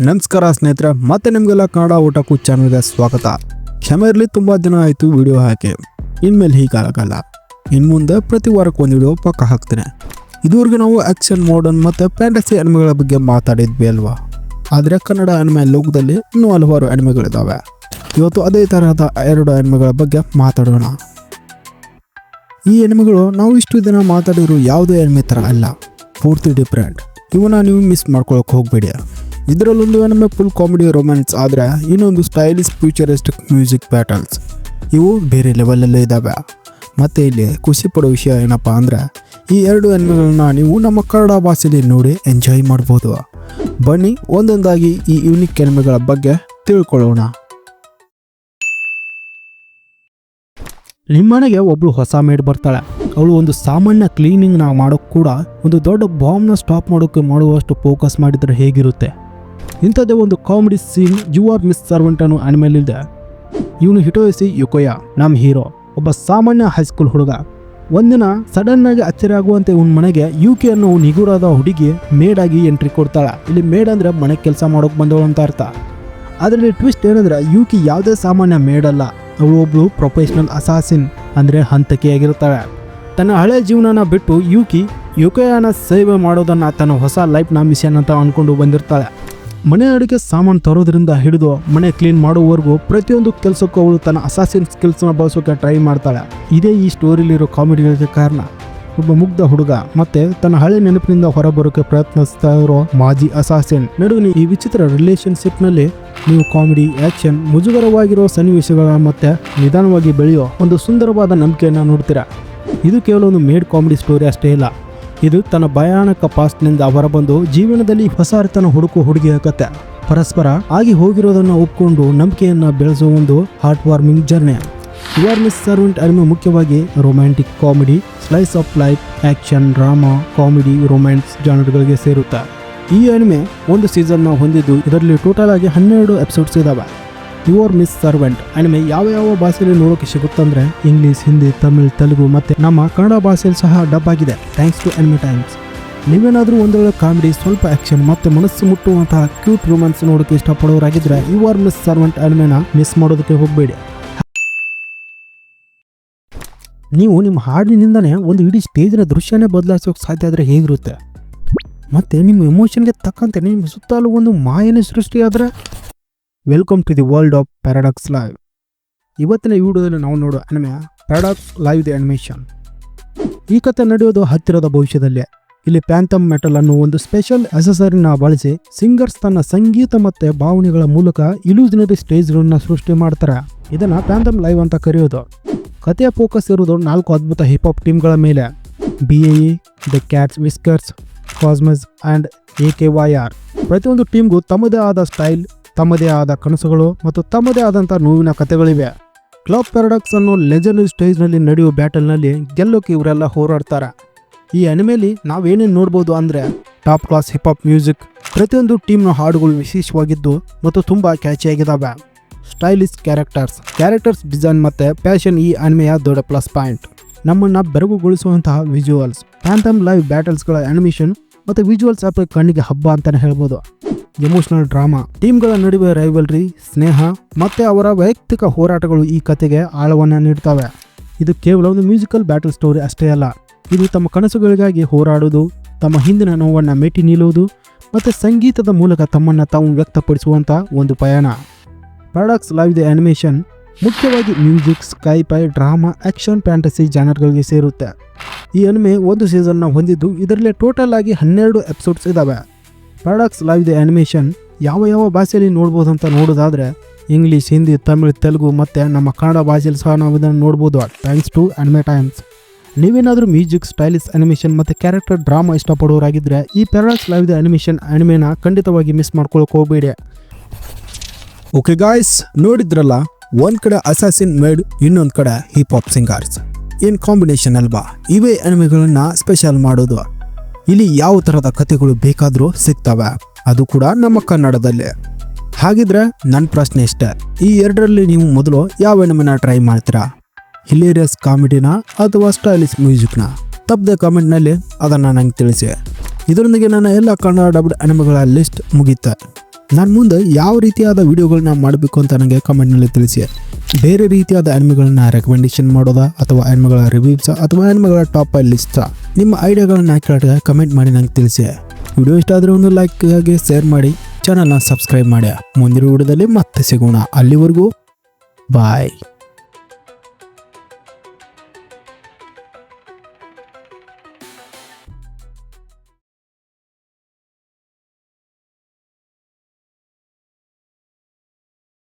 ನಮಸ್ಕಾರ ಸ್ನೇಹಿತರೆ, ಮತ್ತೆ ನಿಮಗೆಲ್ಲ ಕನ್ನಡ ಊಟಕ್ಕೂ ಚಾನಲ್ಗೆ ಸ್ವಾಗತ. ಕ್ಷಮೆ ಇರಲಿ, ತುಂಬ ದಿನ ಆಯಿತು ವಿಡಿಯೋ ಹಾಕಿ. ಇನ್ಮೇಲೆ ಹೀಗಾಗಲ್ಲ. ಇನ್ನು ಮುಂದೆ ಪ್ರತಿ ವಾರಕ್ಕೆ ಒಂದು ವಿಡಿಯೋ ಪಕ್ಕ ಹಾಕ್ತೇನೆ. ಇದುವರೆಗೆ ನಾವು ಆ್ಯಕ್ಷನ್, ಮಾಡರ್ನ್ ಮತ್ತು ಫ್ಯಾಂಟಸಿ ಅನಿಮೆಗಳ ಬಗ್ಗೆ ಮಾತಾಡಿದ್ವಿ ಅಲ್ವಾ. ಆದರೆ ಕನ್ನಡ ಅನಿಮೆ ಲೋಕದಲ್ಲಿ ಇನ್ನೂ ಹಲವಾರು ಅನಿಮೆಗಳಿದ್ದಾವೆ. ಇವತ್ತು ಅದೇ ತರಹದ 2 ಅನಿಮೆಗಳ ಬಗ್ಗೆ ಮಾತಾಡೋಣ. ಈ ಅನಿಮೆಗಳು ನಾವು ಇಷ್ಟು ದಿನ ಮಾತಾಡಿರೋ ಯಾವುದೇ ಅನಿಮೆ ಥರ ಅಲ್ಲ, ಪೂರ್ತಿ ಡಿಫ್ರೆಂಟ್. ಇವನ್ನ ನೀವು ಮಿಸ್ ಮಾಡ್ಕೊಳ್ಳೋಕೆ ಹೋಗಬೇಡಿ. ಇದರಲ್ಲೊಂದು ಅನಿಮೆ ಫುಲ್ ಕಾಮಿಡಿ ರೊಮ್ಯಾನ್ಸ್, ಆದರೆ ಇನ್ನೊಂದು ಸ್ಟೈಲಿಶ್ ಫ್ಯೂಚರಿಸ್ಟಿಕ್ ಮ್ಯೂಸಿಕ್ ಬ್ಯಾಟಲ್ಸ್. ಇವು ಬೇರೆ ಲೆವೆಲಲ್ಲೇ ಇದ್ದಾವೆ. ಮತ್ತು ಇಲ್ಲಿ ಖುಷಿ ಪಡೋ ವಿಷಯ ಏನಪ್ಪ ಅಂದರೆ, ಈ 2 ಅನಿಮೆಗಳನ್ನ ನೀವು ನಮ್ಮ ಕನ್ನಡ ಭಾಷೆಯಲ್ಲಿ ನೋಡಿ ಎಂಜಾಯ್ ಮಾಡ್ಬೋದು. ಬನ್ನಿ ಒಂದೊಂದಾಗಿ ಈ ಯೂನಿಕ್ ಅನಿಮೆಗಳ ಬಗ್ಗೆ ತಿಳ್ಕೊಳ್ಳೋಣ. ನಿಮ್ಮನೆಗೆ ಒಬ್ಬಳು ಹೊಸ ಮೇಡ್ ಬರ್ತಾಳೆ. ಅವಳು ಒಂದು ಸಾಮಾನ್ಯ ಕ್ಲೀನಿಂಗ್ನ ಮಾಡೋಕ್ಕೆ ಕೂಡ ಒಂದು ದೊಡ್ಡ ಬಾಂಬ್ನ ಸ್ಟಾಪ್ ಮಾಡೋಕ್ಕೆ ಮಾಡುವಷ್ಟು ಫೋಕಸ್ ಮಾಡಿದರೆ ಹೇಗಿರುತ್ತೆ. ಇಂಥದ್ದೇ ಒಂದು comedy scene you are miss servant ಅನ್ನೋ ಅನಿಮೆಲಿದೆ. ಇವನು ಹಿಟೋಯಸಿ ಯುಕೋಯಾ, ನಮ್ಮ ಹೀರೋ, ಒಬ್ಬ ಸಾಮಾನ್ಯ ಹೈಸ್ಕೂಲ್ ಹುಡುಗ. ಒಂದಿನ ಸಡನ್ ಆಗಿ ಅಚ್ಚರಿ ಆಗುವಂತೆ ಇವನ ಮನೆಗೆ ಯುಕಿ ಅನ್ನೋ ನಿಗೂಢವಾದ ಹುಡುಗಿ ಮೇಡ್ ಆಗಿ ಎಂಟ್ರಿ ಕೊಡ್ತಾಳೆ. ಇಲ್ಲಿ ಮೇಡ್ ಅಂದ್ರೆ ಮನೆ ಕೆಲಸ ಮಾಡೋಕೆ ಬಂದವಳು ಅಂತ ಅರ್ಥ. ಅದರಲ್ಲಿ ಟ್ವಿಸ್ಟ್ ಏನಂದ್ರೆ, ಯುಕಿ ಯಾವುದೇ ಸಾಮಾನ್ಯ ಮೇಡ್ ಅಲ್ಲ, ಅವಳು ಒಬ್ಳು ಪ್ರೊಫೆಷನಲ್ ಅಸಾಸಿನ್, ಅಂದರೆ ಹಂತಕಿಯಾಗಿರ್ತಾಳೆ. ತನ್ನ ಹಳೆ ಜೀವನನ ಬಿಟ್ಟು ಯುಕೋಯಾನ ಸೇವೆ ಮಾಡೋದನ್ನು ತನ್ನ ಹೊಸ ಲೈಫ್ನ ಮಿಷನ್ ಅಂತ ಅಂದ್ಕೊಂಡು ಬಂದಿರ್ತಾಳೆ. ಮನೆ ಅಡುಗೆ ಸಾಮಾನು ತರೋದ್ರಿಂದ ಹಿಡಿದು ಮನೆ ಕ್ಲೀನ್ ಮಾಡೋವರೆಗೂ ಪ್ರತಿಯೊಂದು ಕೆಲಸಕ್ಕೂ ಅವಳು ತನ್ನ ಅಸಾಸಿನ್ ಸ್ಕಿಲ್ಸ್ನ ಬಳಸೋಕೆ ಟ್ರೈ ಮಾಡ್ತಾಳೆ. ಇದೇ ಈ ಸ್ಟೋರಿಲಿರೋ ಕಾಮಿಡಿಗಳಿಗೆ ಕಾರಣ. ಒಬ್ಬ ಮುಗ್ಧ ಹುಡುಗ ಮತ್ತೆ ತನ್ನ ಹಳೆ ನೆನಪಿನಿಂದ ಹೊರಬರೋಕೆ ಪ್ರಯತ್ನಿಸ್ತಾ ಇರೋ ಮಾಜಿ ಅಸಾಸಿನ್ ನಡುವಿನ ಈ ವಿಚಿತ್ರ ರಿಲೇಶನ್ಶಿಪ್ನಲ್ಲಿ ನೀವು ಕಾಮಿಡಿ, ಆ್ಯಕ್ಷನ್, ಮುಜುಗರವಾಗಿರೋ ಸನ್ನಿವೇಶಗಳ ಮತ್ತೆ ನಿಧಾನವಾಗಿ ಬೆಳೆಯೋ ಒಂದು ಸುಂದರವಾದ ನಂಬಿಕೆಯನ್ನು ನೋಡ್ತೀರಾ. ಇದು ಕೇವಲ ಒಂದು ಮೇಡ್ ಕಾಮಿಡಿ ಸ್ಟೋರಿ ಅಷ್ಟೇ ಇಲ್ಲ, ಇದು ತನ್ನ ಭಯಾನಕ ಪಾಸ್ಟ್ನಿಂದ ಹೊರಬಂದು ಜೀವನದಲ್ಲಿ ಹೊಸ ಅರ್ಥನ ಹುಡುಕೋ ಹುಡುಗಿಯ ಕತೆ. ಪರಸ್ಪರ ಆಗಿ ಹೋಗಿರೋದನ್ನು ಒಪ್ಕೊಂಡು ನಂಬಿಕೆಯನ್ನು ಬೆಳೆಸುವ ಒಂದು heart warming journey. You are miss servant anime ಮುಖ್ಯವಾಗಿ romantic comedy, slice of life, action, drama, comedy, romance ಜಾನರ್ಗಳಿಗೆ ಸೇರುತ್ತೆ. ಈ ಅನಿಮೆ ಒಂದು ಸೀಸನ್ನ ಹೊಂದಿದ್ದು ಇದರಲ್ಲಿ ಟೋಟಲ್ ಆಗಿ 12 ಎಪಿಸೋಡ್ಸ್ ಇದಾವೆ. You are miss servant anime ಯಾವ ಭಾಷೆಯಲ್ಲಿ ನೋಡೋಕೆ ಸಿಗುತ್ತಂದ್ರೆ ಇಂಗ್ಲೀಷ್, ಹಿಂದಿ, ತಮಿಳ್, ತೆಲುಗು ಮತ್ತು ನಮ್ಮ ಕನ್ನಡ ಭಾಷೆಯಲ್ಲಿ ಸಹ ಡಬ್ ಆಗಿದೆ, ಥ್ಯಾಂಕ್ಸ್ ಟು ಅನಿಮೆ ಟೈಮ್ಸ್. ನೀವೇನಾದರೂ ಒಂದೊಳ್ಳೆ ಕಾಮಿಡಿ, ಸ್ವಲ್ಪ ಆ್ಯಕ್ಷನ್ ಮತ್ತು ಮನಸ್ಸು ಮುಟ್ಟುವಂತಹ ಕ್ಯೂಟ್ ರೊಮ್ಯಾನ್ಸ್ ನೋಡೋಕೆ ಇಷ್ಟಪಡೋರಾಗಿದ್ದರೆ ಯು ಆರ್ ಮಿಸ್ ಸರ್ವೆಂಟ್ ಅನಿಮೆನ ಮಿಸ್ ಮಾಡೋದಕ್ಕೆ ಹೋಗಬೇಡಿ. ನೀವು ನಿಮ್ಮ ಹಾಡಿನಿಂದನೇ ಒಂದು ಇಡೀ ಸ್ಟೇಜ್ನ ದೃಶ್ಯನೇ ಬದಲಾಯಿಸೋಕೆ ಸಾಧ್ಯ ಆದರೆ ಹೇಗಿರುತ್ತೆ. ಮತ್ತು ನಿಮ್ಮ ಎಮೋಷನ್ಗೆ ತಕ್ಕಂತೆ ನಿಮ್ಮ ಸುತ್ತಲೂ ಒಂದು ಮಾಯನೇ ಸೃಷ್ಟಿಯಾದರೆ. Welcome to the world of paradox live. ಇವತ್ತಿನ ವಿಡಿಯೋದಲ್ಲಿ ನಾವು ನೋಡೋ anime paradox live the animation. ಈ ಕಥೆ ನಡೆಯೋದು ಹತ್ತಿರದ ಭವಿಷ್ಯದಲ್ಲೇ. ಇಲ್ಲಿ ಪ್ಯಾಂಥಮ್ ಮೆಟಲ್ ಅನ್ನೋ ಒಂದು ಸ್ಪೆಷಲ್ ಅಸೆಸರಿನ ಬಳಸಿ ಸಿಂಗರ್ಸ್ ತನ್ನ ಸಂಗೀತ ಮತ್ತು ಭಾವನೆಗಳ ಮೂಲಕ ಇಲ್ಯೂಷನರಿ ಸ್ಟೇಜ್ಗಳನ್ನ ಸೃಷ್ಟಿ ಮಾಡ್ತಾರೆ. ಇದನ್ನು ಪ್ಯಾಂಥಮ್ ಲೈವ್ ಅಂತ ಕರೆಯೋದು. ಕಥೆಯ ಫೋಕಸ್ ಇರುವುದು 4 ಅದ್ಭುತ ಹಿಪ್ ಹಾಪ್ ಟೀಮ್ಗಳ ಮೇಲೆ: BAE, the cats whiskers, cosmos and AKYR. ಪ್ರತಿಯೊಂದು ಟೀಮ್ಗೂ ತಮ್ಮದೇ ಆದ ಸ್ಟೈಲ್, ತಮ್ಮದೇ ಆದ ಕನಸುಗಳು ಮತ್ತು ತಮ್ಮದೇ ಆದಂಥ ನೋವಿನ ಕಥೆಗಳಿವೆ. ಕ್ಲಬ್ ಪ್ಯಾರಾಡಾಕ್ಸ್ ಅನ್ನೋ ಲೆಜೆಂಡರಿ ಸ್ಟೇಜ್ನಲ್ಲಿ ನಡೆಯುವ ಬ್ಯಾಟಲ್ನಲ್ಲಿ ಗೆಲ್ಲೋಕೆ ಇವರೆಲ್ಲ ಹೋರಾಡ್ತಾರೆ. ಈ ಅನಿಮೆಲಿ ನಾವೇನೇನು ನೋಡ್ಬೋದು ಅಂದರೆ, top class hip hop music, ಪ್ರತಿಯೊಂದು ಟೀಮ್ನ ಹಾಡುಗಳು ವಿಶೇಷವಾಗಿದ್ದು ಮತ್ತು ತುಂಬ ಕ್ಯಾಚಿಯಾಗಿದ್ದಾವೆ. ಸ್ಟೈಲಿಶ್ ಕ್ಯಾರೆಕ್ಟರ್ಸ್ ಡಿಸೈನ್ ಮತ್ತು ಪ್ಯಾಷನ್ ಈ ಅನಿಮೆಯ ದೊಡ್ಡ ಪ್ಲಸ್ ಪಾಯಿಂಟ್. ನಮ್ಮನ್ನು ಬೆರಗುಗೊಳಿಸುವಂತಹ ವಿಜುವಲ್ಸ್, ಪ್ಯಾಂಥಮ್ ಲೈವ್ ಬ್ಯಾಟಲ್ಸ್ಗಳ ಅನಿಮೇಷನ್ ಮತ್ತು ವಿಜುವಲ್ಸ್ ಆಪ್ ಕಣ್ಣಿಗೆ ಹಬ್ಬ ಅಂತಲೇ ಹೇಳ್ಬೋದು. ಎಮೋಷನಲ್ ಡ್ರಾಮಾ, ಟೀಮ್ಗಳ ನಡುವೆ ರೈವಲ್ರಿ, ಸ್ನೇಹ ಮತ್ತು ಅವರ ವೈಯಕ್ತಿಕ ಹೋರಾಟಗಳು ಈ ಕಥೆಗೆ ಆಳವನ್ನು ನೀಡ್ತವೆ. ಇದು ಕೇವಲ ಒಂದು ಮ್ಯೂಸಿಕಲ್ ಬ್ಯಾಟಲ್ ಸ್ಟೋರಿ ಅಷ್ಟೇ ಅಲ್ಲ, ಇದು ತಮ್ಮ ಕನಸುಗಳಿಗಾಗಿ ಹೋರಾಡುವುದು, ತಮ್ಮ ಹಿಂದಿನ ನೋವನ್ನು ಮೆಟ್ಟಿ ನಿಲ್ಲುವುದು ಮತ್ತು ಸಂಗೀತದ ಮೂಲಕ ತಮ್ಮನ್ನು ತಾವು ವ್ಯಕ್ತಪಡಿಸುವಂಥ ಒಂದು ಪಯಣ. ಪ್ಯಾರಾಡಾಕ್ಸ್ ಲೈವ್ ದಿ ಅನಿಮೇಷನ್ ಮುಖ್ಯವಾಗಿ ಮ್ಯೂಸಿಕ್, ಸ್ಕೈಫೈ, ಡ್ರಾಮಾ, ಆ್ಯಕ್ಷನ್, ಫ್ಯಾಂಟಸಿ ಜಾನರ್ಗಳಿಗೆ ಸೇರುತ್ತೆ. ಈ ಅನಿಮೆ ಒಂದು ಸೀಸನ್ನ ಹೊಂದಿದ್ದು ಇದರಲ್ಲಿ ಟೋಟಲ್ ಆಗಿ 12 ಎಪಿಸೋಡ್ಸ್ ಇದ್ದಾವೆ. ಪ್ಯಾರಾಡಾಕ್ಸ್ ಲೈವ್ ದಿ ಅನಿಮೇಷನ್ ಯಾವ ಭಾಷೆಯಲ್ಲಿ ನೋಡ್ಬೋದು ಅಂತ ನೋಡೋದಾದರೆ ಇಂಗ್ಲೀಷ್, ಹಿಂದಿ, ತಮಿಳ್, ತೆಲುಗು ಮತ್ತು ನಮ್ಮ ಕನ್ನಡ ಭಾಷೆಯಲ್ಲಿ ಸಹ ನಾವು ಇದನ್ನು ನೋಡ್ಬೋದು, ಥ್ಯಾಂಕ್ಸ್ ಟು ಅನಿಮೆ ಟೈಮ್ಸ್. ನೀವೇನಾದರೂ ಮ್ಯೂಸಿಕ್, ಸ್ಟೈಲಿಶ್ ಅನಿಮೇಷನ್ ಮತ್ತು ಕ್ಯಾರೆಕ್ಟರ್ ಡ್ರಾಮಾ ಇಷ್ಟಪಡೋರಾಗಿದ್ದರೆ ಈ ಪ್ಯಾರಾಡಾಕ್ಸ್ ಲೈವ್ ದಿ ಅನಿಮೇಷನ್ ಅನಿಮೆನ ಖಂಡಿತವಾಗಿ ಮಿಸ್ ಮಾಡ್ಕೊಳ್ಳೋಕೆ ಹೋಗಬೇಡಿ. ಓಕೆ ಗಾಯ್ಸ್, ನೋಡಿದ್ರಲ್ಲ, ಒಂದು ಕಡೆ ಅಸಾಸಿನ್ ಮೇಡ್, ಇನ್ನೊಂದು ಕಡೆ ಹಿಪ್ ಹಾಪ್ ಸಿಂಗರ್ಸ್. ಏನು ಕಾಂಬಿನೇಷನ್ ಅಲ್ವಾ. ಇವೇ ಅನಿಮೆಗಳನ್ನು ಸ್ಪೆಷಲ್ ಮಾಡೋದು. ಇಲ್ಲಿ ಯಾವ ಥರದ ಕಥೆಗಳು ಬೇಕಾದರೂ ಸಿಗ್ತವೆ, ಅದು ಕೂಡ ನಮ್ಮ ಕನ್ನಡದಲ್ಲಿ. ಹಾಗಿದ್ರೆ ನನ್ನ ಪ್ರಶ್ನೆ ಇಷ್ಟೇ, ಈ 2ರಲ್ಲಿ ನೀವು ಮೊದಲು ಯಾವ ಅನಿಮೆನ ಟ್ರೈ ಮಾಡ್ತೀರಾ? ಹಿಲೇರಿಯಸ್ ಕಾಮಿಡಿನ ಅಥವಾ ಸ್ಟೈಲಿಶ್ ಮ್ಯೂಸಿಕ್ನ? ತಪ್ಪದೆ ಕಾಮೆಂಟ್ನಲ್ಲಿ ಅದನ್ನು ನಂಗೆ ತಿಳಿಸಿ. ಇದರೊಂದಿಗೆ ನನ್ನ ಎಲ್ಲ ಕನ್ನಡ ಡಬ್ಡ್ ಅನಿಮೆಗಳ ಲಿಸ್ಟ್ ಮುಗೀತೆ. ನಾನು ಮುಂದೆ ಯಾವ ರೀತಿಯಾದ ವಿಡಿಯೋಗಳನ್ನ ಮಾಡಬೇಕು ಅಂತ ನನಗೆ ಕಮೆಂಟ್ನಲ್ಲಿ ತಿಳಿಸಿ. ಬೇರೆ ರೀತಿಯಾದ ಆ್ಯನಿಮೆಗಳನ್ನ ರೆಕಮೆಂಡೇಶನ್ ಮಾಡೋದಾ ಅಥವಾ ಆ್ಯನಿಮೆಗಳ ರಿವ್ಯೂಸ್ ಅಥವಾ ಆ್ಯನಿಮೆಗಳ ಟಾಪ್ ಲಿಸ್ಟಾ, ನಿಮ್ಮ ಐಡಿಯಾಗಳನ್ನ ಕೆಳಗೆ ಕಮೆಂಟ್ ಮಾಡಿ ನಂಗೆ ತಿಳಿಸಿ. ವಿಡಿಯೋ ಇಷ್ಟ ಆದರೆ ಒಂದು ಲೈಕ್ ಆಗಿ ಶೇರ್ ಮಾಡಿ, ಚಾನಲ್ನ ಸಬ್ಸ್ಕ್ರೈಬ್ ಮಾಡಿ. ಮುಂದಿನ ವಿಡಿಯೋದಲ್ಲಿ ಮತ್ತೆ ಸಿಗೋಣ. ಅಲ್ಲಿವರೆಗೂ ಬಾಯ್.